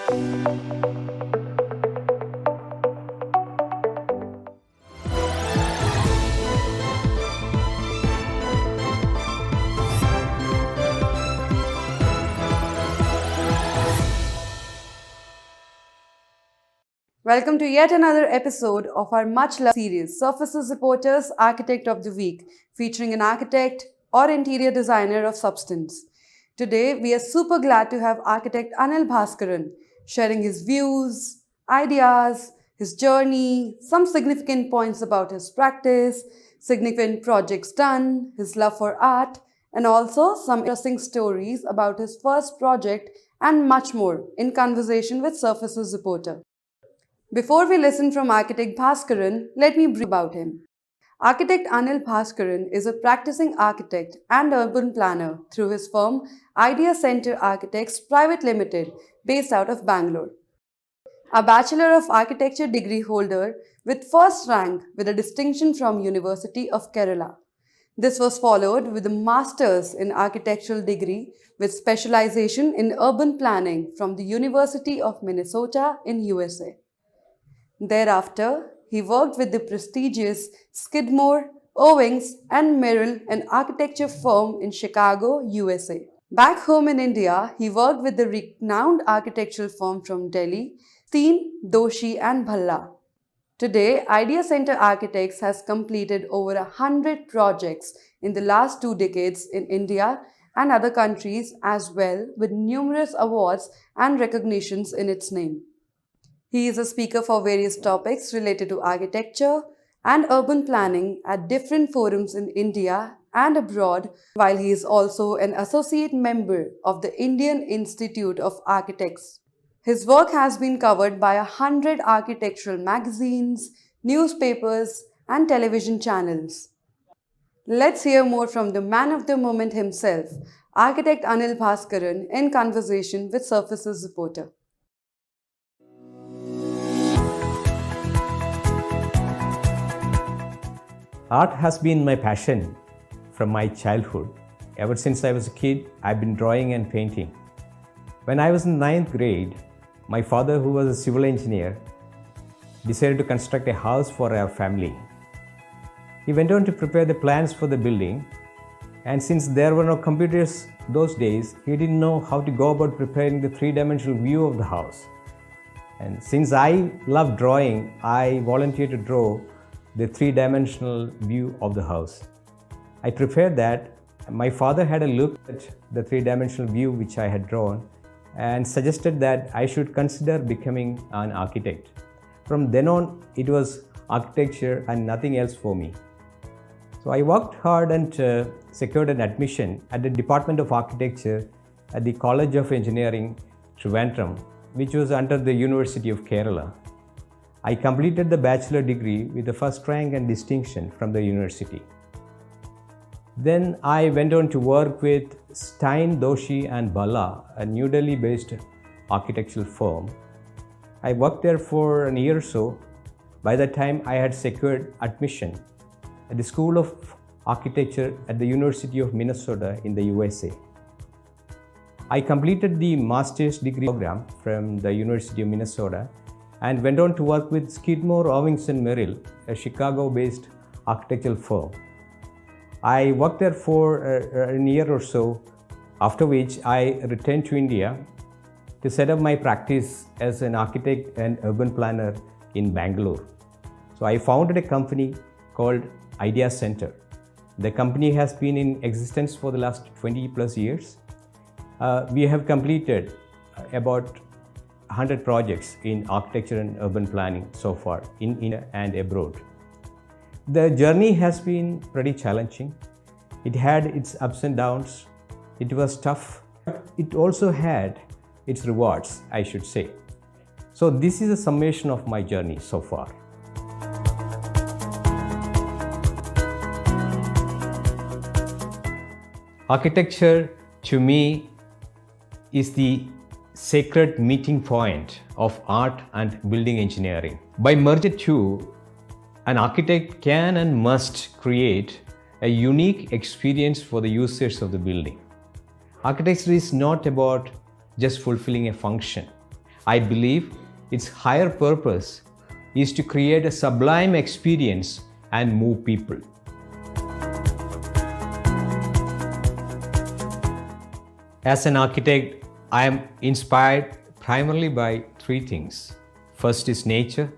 Welcome to yet another episode of our much loved series, Surfaces Reporters Architect of the Week, featuring an architect or interior designer of substance. Today, we are super glad to have architect Anil Bhaskaran sharing his views, ideas, his journey, some significant points about his practice, significant projects done, his love for art, and also some interesting stories about his first project and much more in conversation with Surfaces Reporter. Before we listen from architect Bhaskaran, let me brief about him. Architect Anil Bhaskaran is a practicing architect and urban planner through his firm Idea Center Architects Private Limited, based out of Bangalore. A Bachelor of Architecture degree holder with first rank with a distinction from University of Kerala. This was followed with a Master's in Architectural degree with specialization in urban planning from the University of Minnesota in USA. Thereafter, he worked with the prestigious Skidmore, Owings and Merrill, an architecture firm in Chicago, USA. Back home in India, he worked with the renowned architectural firm from Delhi, Stein, Doshi and Bhalla. Today, Idea Center Architects has completed over 100 projects in the last 2 decades in India and other countries as well, with numerous awards and recognitions in its name. He is a speaker for various topics related to architecture and urban planning at different forums in India and abroad, while he is also an associate member of the Indian Institute of Architects. His work has been covered by 100 architectural magazines, newspapers, and television channels. Let's hear more from the man of the moment himself, architect Anil Bhaskaran, in conversation with Surfaces Reporter. Art has been my passion from my childhood. Ever since I was a kid, I've been drawing and painting. When I was in 9th grade, my father, who was a civil engineer, decided to construct a house for our family. He went on to prepare the plans for the building, and since there were no computers those days, he didn't know how to go about preparing the 3-dimensional view of the house. And since I love drawing, I volunteered to draw the 3-dimensional view of the house. I prepared that. My father had a look at the 3-dimensional view which I had drawn and suggested that I should consider becoming an architect. From then on, it was architecture and nothing else for me. So I worked hard and secured an admission at the Department of Architecture at the College of Engineering, Trivandrum, which was under the University of Kerala. I completed the bachelor degree with the first rank and distinction from the university. Then I went on to work with Stein, Doshi and Bhalla, a New Delhi-based architectural firm. I worked there for a year or so. By that time, I had secured admission at the School of Architecture at the University of Minnesota in the USA. I completed the master's degree program from the University of Minnesota and went on to work with Skidmore, Owings and Merrill, a Chicago-based architectural firm. I worked there for a year or so, after which I returned to India to set up my practice as an architect and urban planner in Bangalore. So I founded a company called Idea Center. The company has been in existence for the last 20 plus years. We have completed about 100 projects in architecture and urban planning so far in India and abroad. The journey has been pretty challenging. It had its ups and downs. It was tough. It also had its rewards, I should say. So this is a summation of my journey so far. Architecture, to me, is the sacred meeting point of art and building engineering. By merging two, an architect can and must create a unique experience for the users of the building. Architecture is not about just fulfilling a function. I believe its higher purpose is to create a sublime experience and move people. As an architect, I am inspired primarily by three things. First is nature,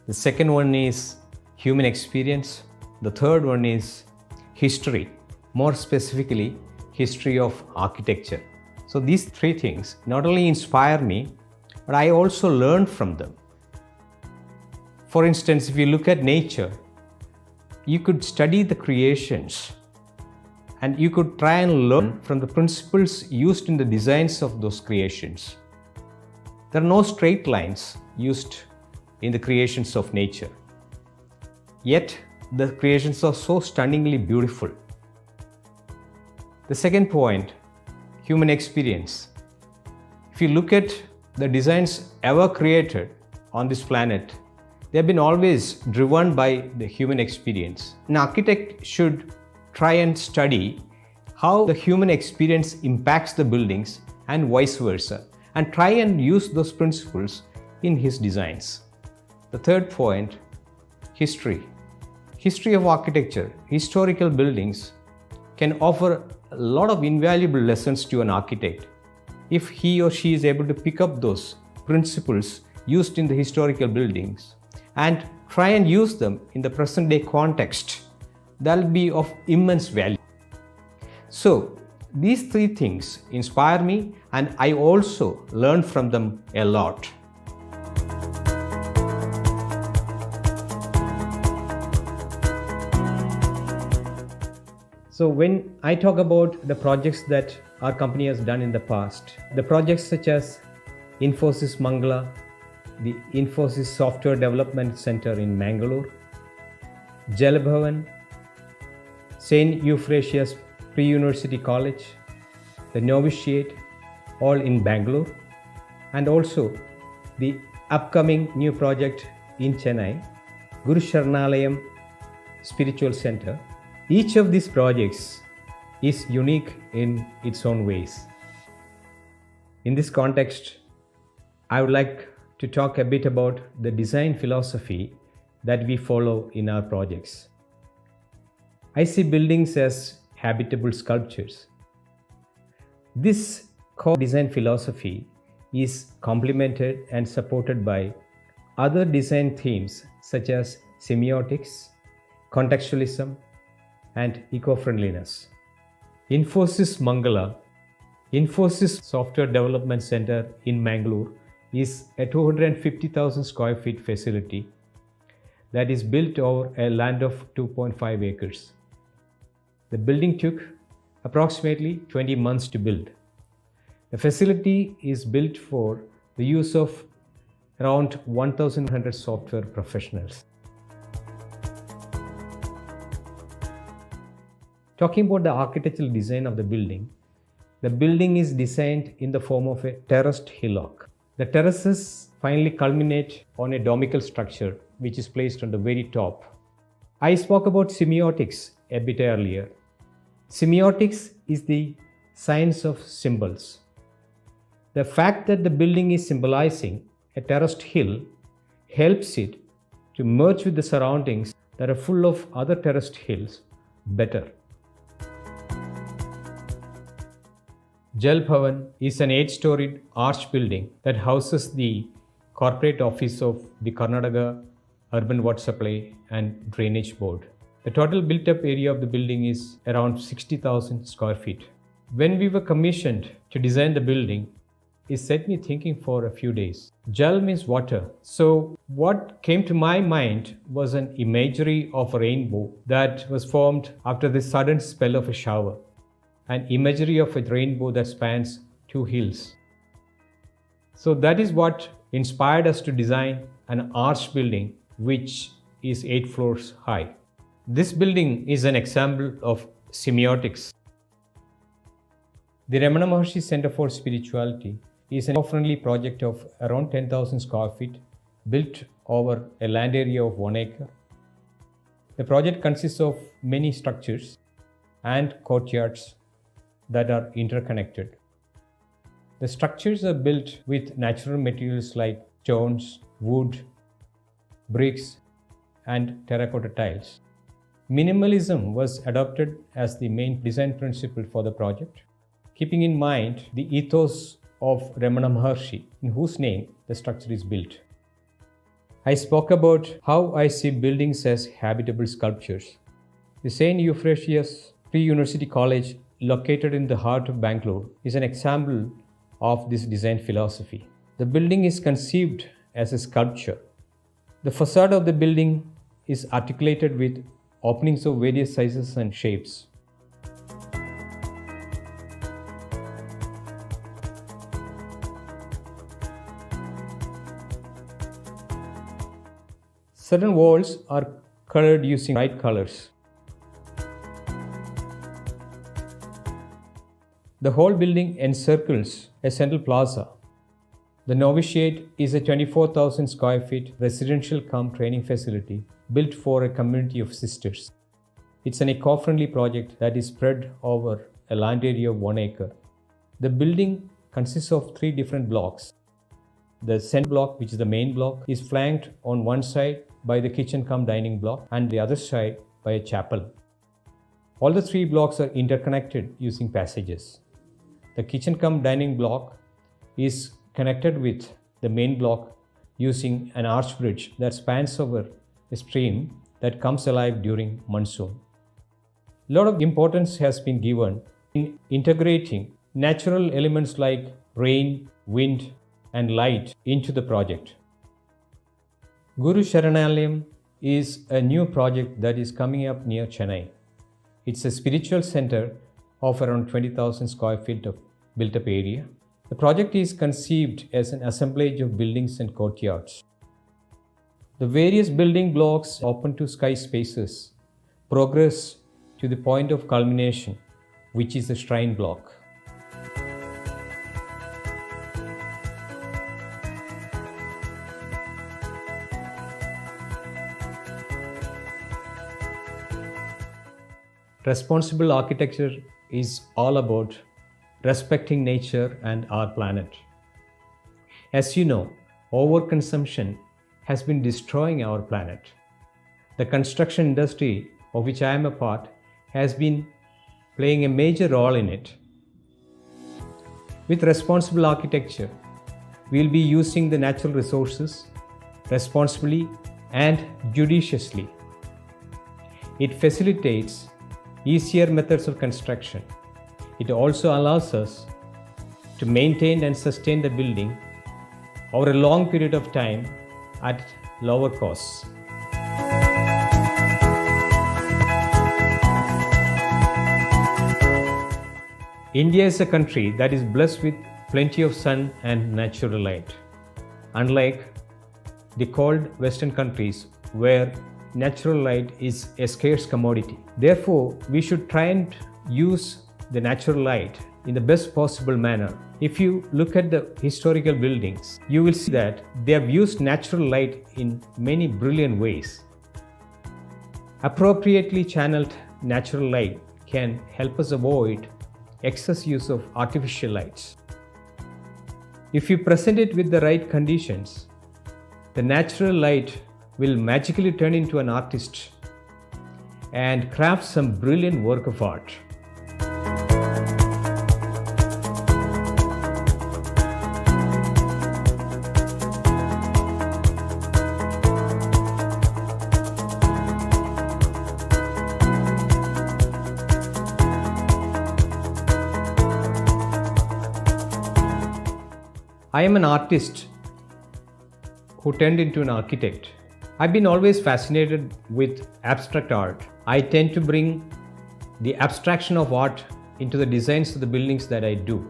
the second one is human experience, the third one is history, more specifically, history of architecture. So these three things not only inspire me, but I also learn from them. For instance, if you look at nature, you could study the creations and you could try and learn from the principles used in the designs of those creations. There are no straight lines used in the creations of nature. Yet, the creations are so stunningly beautiful. The second point, human experience. If you look at the designs ever created on this planet, they have been always driven by the human experience. An architect should try and study how the human experience impacts the buildings and vice versa, and try and use those principles in his designs. The third point, history. History of architecture, historical buildings can offer a lot of invaluable lessons to an architect if he or she is able to pick up those principles used in the historical buildings and try and use them in the present day context. That will be of immense value. So these three things inspire me and I also learn from them a lot. So when I talk about the projects that our company has done in the past, the projects such as Infosys Mangala, the Infosys Software Development Center in Bangalore, Jal Bhavan, St. Euphrasia Pre-University College, the Novitiate, all in Bangalore, and also the upcoming new project in Chennai, Guru Sharnalayam Spiritual Center. Each of these projects is unique in its own ways. In this context, I would like to talk a bit about the design philosophy that we follow in our projects. I see buildings as habitable sculptures. This core design philosophy is complemented and supported by other design themes such as semiotics, contextualism, and eco-friendliness. Infosys Mangala, Infosys Software Development Center in Bangalore, is a 250,000 square feet facility that is built over a land of 2.5 acres. The building took approximately 20 months to build. The facility is built for the use of around 1,100 software professionals. Talking about the architectural design of the building is designed in the form of a terraced hillock. The terraces finally culminate on a domical structure which is placed on the very top. I spoke about semiotics a bit earlier. Semiotics is the science of symbols. The fact that the building is symbolizing a terraced hill helps it to merge with the surroundings that are full of other terraced hills better. Jal Bhavan is an 8-storied arch building that houses the corporate office of the Karnataka Urban Water Supply and Drainage Board. The total built-up area of the building is around 60,000 square feet. When we were commissioned to design the building, it set me thinking for a few days. Jal means water. So what came to my mind was an imagery of a rainbow that was formed after the sudden spell of a shower. An imagery of a rainbow that spans 2 hills. So that is what inspired us to design an arch building which is 8 floors high. This building is an example of semiotics. The Ramana Maharshi Center for Spirituality is an eco-friendly project of around 10,000 square feet built over a land area of 1 acre. The project consists of many structures and courtyards that are interconnected. The structures are built with natural materials like stones, wood, bricks, and terracotta tiles. Minimalism was adopted as the main design principle for the project, keeping in mind the ethos of Ramana Maharshi, in whose name the structure is built. I spoke about how I see buildings as habitable sculptures. The St. Euphrasia Pre-University College, located in the heart of Bangalore, is an example of this design philosophy. The building is conceived as a sculpture. The facade of the building is articulated with openings of various sizes and shapes. Certain walls are colored using bright colors. The whole building encircles a central plaza. The novitiate is a 24,000 square feet residential cum training facility built for a community of sisters. It's an eco-friendly project that is spread over a land area of 1 acre. The building consists of 3 different blocks. The center block, which is the main block, is flanked on one side by the kitchen cum dining block and the other side by a chapel. All the 3 blocks are interconnected using passages. The kitchen cum dining block is connected with the main block using an arch bridge that spans over a stream that comes alive during monsoon. A lot of importance has been given in integrating natural elements like rain, wind, and light into the project. Guru Sharanalayam is a new project that is coming up near Chennai. It's a spiritual center of around 20,000 square feet of built-up area. The project is conceived as an assemblage of buildings and courtyards. The various building blocks open to sky spaces progress to the point of culmination, which is the shrine block. Responsible architecture is all about respecting nature and our planet. As you know, overconsumption has been destroying our planet. The construction industry, of which I am a part, has been playing a major role in it. With responsible architecture, we will be using the natural resources responsibly and judiciously. It facilitates easier methods of construction. It also allows us to maintain and sustain the building over a long period of time at lower costs. India is a country that is blessed with plenty of sun and natural light. Unlike the cold Western countries where natural light is a scarce commodity. Therefore, we should try and use the natural light in the best possible manner. If you look at the historical buildings, you will see that they have used natural light in many brilliant ways. Appropriately channeled natural light can help us avoid excess use of artificial lights. If you present it with the right conditions, the natural light will magically turn into an artist and craft some brilliant work of art. I am an artist who turned into an architect. I've been always fascinated with abstract art. I tend to bring the abstraction of art into the designs of the buildings that I do,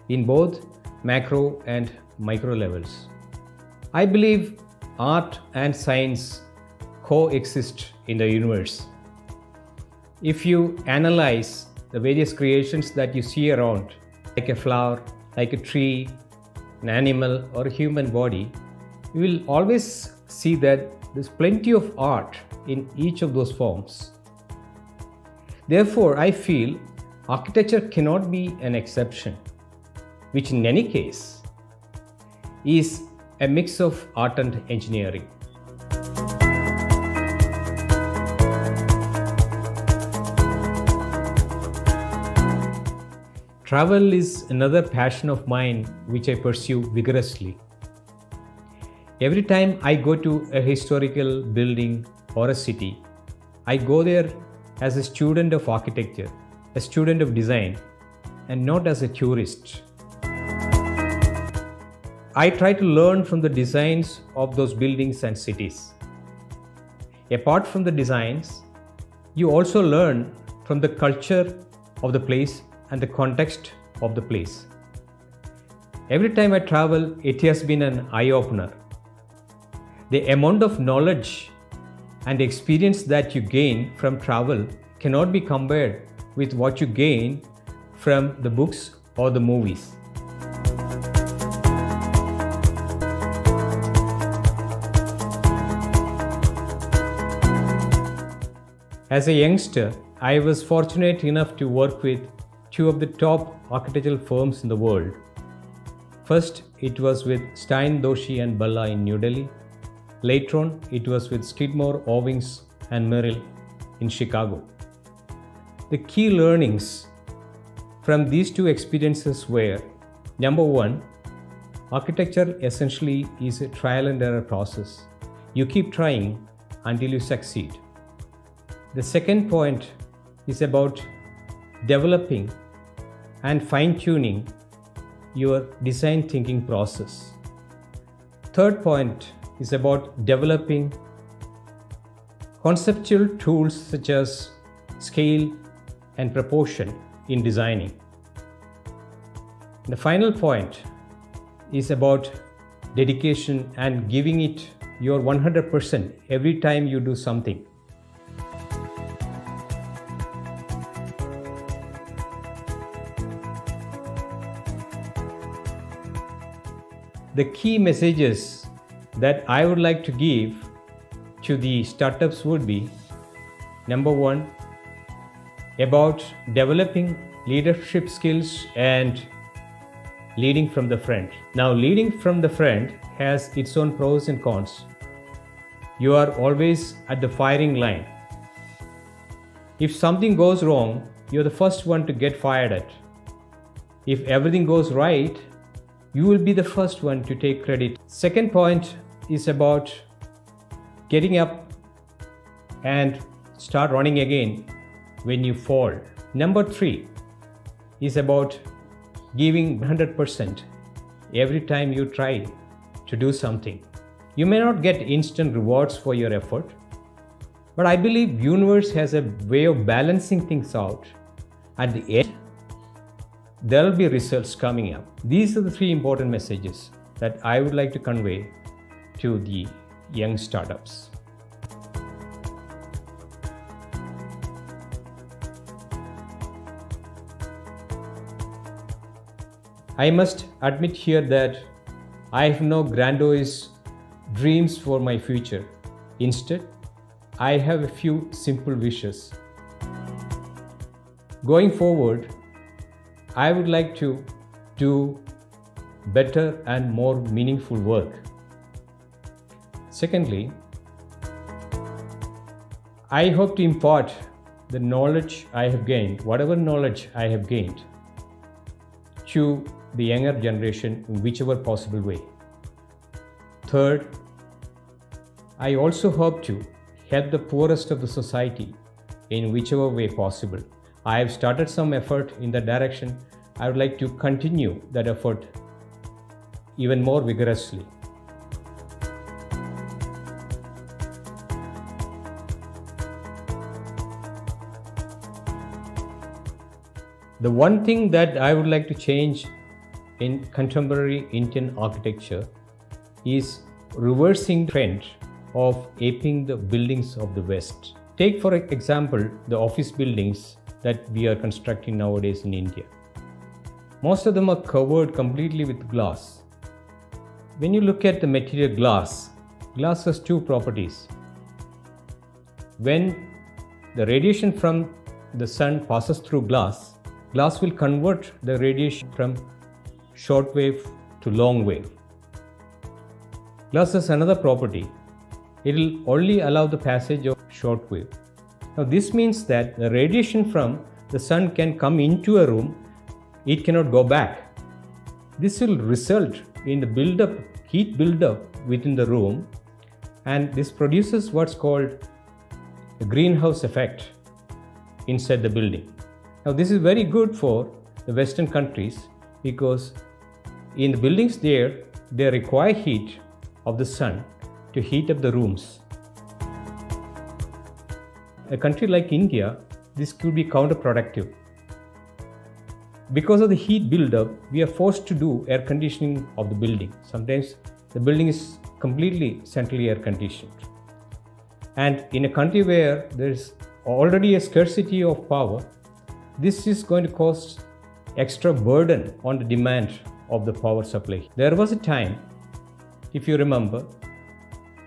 in both macro and micro levels. I believe art and science coexist in the universe. If you analyze the various creations that you see around, like a flower, like a tree, an animal, or a human body, you will always see that there's plenty of art in each of those forms. Therefore, I feel architecture cannot be an exception. which in any case is a mix of art and engineering. Travel is another passion of mine which I pursue vigorously. Every time I go to a historical building or a city, I go there as a student of architecture, a student of design, and not as a tourist. I try to learn from the designs of those buildings and cities. Apart from the designs, you also learn from the culture of the place and the context of the place. Every time I travel, it has been an eye-opener. The amount of knowledge and experience that you gain from travel cannot be compared with what you gain from the books or the movies. As a youngster, I was fortunate enough to work with two of the top architectural firms in the world. First, it was with Stein, Doshi and Bhalla in New Delhi. Later on, it was with Skidmore, Owings and Merrill in Chicago. The key learnings from these two experiences were: number one, architecture essentially is a trial and error process. You keep trying until you succeed. The second point is about developing and fine-tuning your design thinking process. Third point is about developing conceptual tools such as scale and proportion in designing. The final point is about dedication and giving it your 100% every time you do something. The key messages that I would like to give to the startups would be: number one, about developing leadership skills and leading from the front. Now, leading from the front has its own pros and cons. You are always at the firing line. If something goes wrong, you're the first one to get fired at. If everything goes right, you will be the first one to take credit. Second point is about getting up and start running again when you fall. Number three is about giving 100% every time you try to do something. You may not get instant rewards for your effort, but I believe universe has a way of balancing things out. At the end, there will be results coming up. These are the three important messages that I would like to convey to the young startups. I must admit here that I have no grandiose dreams for my future. Instead, I have a few simple wishes. Going forward, I would like to do better and more meaningful work. Secondly, I hope to impart the knowledge I have gained, whatever knowledge I have gained, to the younger generation in whichever possible way. Third, I also hope to help the poorest of the society in whichever way possible. I have started some effort in that direction. I would like to continue that effort even more vigorously. The one thing that I would like to change in contemporary Indian architecture is reversing the trend of aping the buildings of the West. Take for example the office buildings that we are constructing nowadays in India. Most of them are covered completely with glass. When you look at the material glass has two properties. When the radiation from the sun passes through glass will convert the radiation from short wave to long wave. Glass has another property. It will only allow the passage of short wave. Now this means that the radiation from the sun can come into a room, it cannot go back. This will result in the heat buildup within the room, and this produces what's called a greenhouse effect inside the building. Now this is very good for the Western countries because in the buildings there, they require heat of the sun to heat up the rooms. A country like India, this could be counterproductive. Because of the heat buildup, we are forced to do air conditioning of the building. Sometimes the building is completely centrally air conditioned. And in a country where there is already a scarcity of power, this is going to cause extra burden on the demand of the power supply. There was a time, if you remember,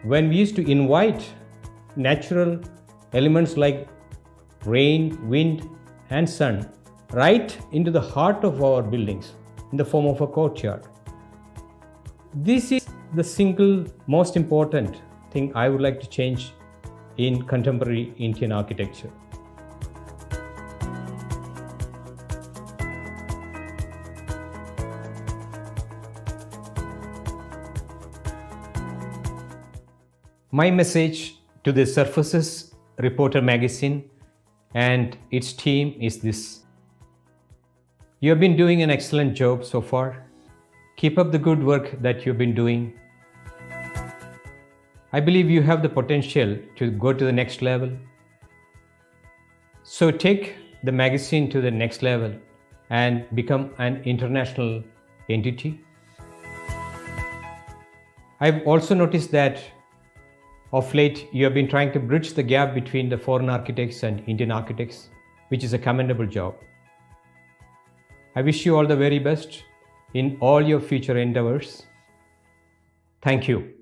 when we used to invite natural elements like rain, wind, and sun right into the heart of our buildings in the form of a courtyard. This is the single most important thing I would like to change in contemporary Indian architecture. My message to the Surfaces Reporter magazine and its team is this. You have been doing an excellent job so far. Keep up the good work that you've been doing. I believe you have the potential to go to the next level. So take the magazine to the next level and become an international entity. I've also noticed that of late you have been trying to bridge the gap between the foreign architects and Indian architects, which is a commendable job. I wish you all the very best in all your future endeavors. Thank you.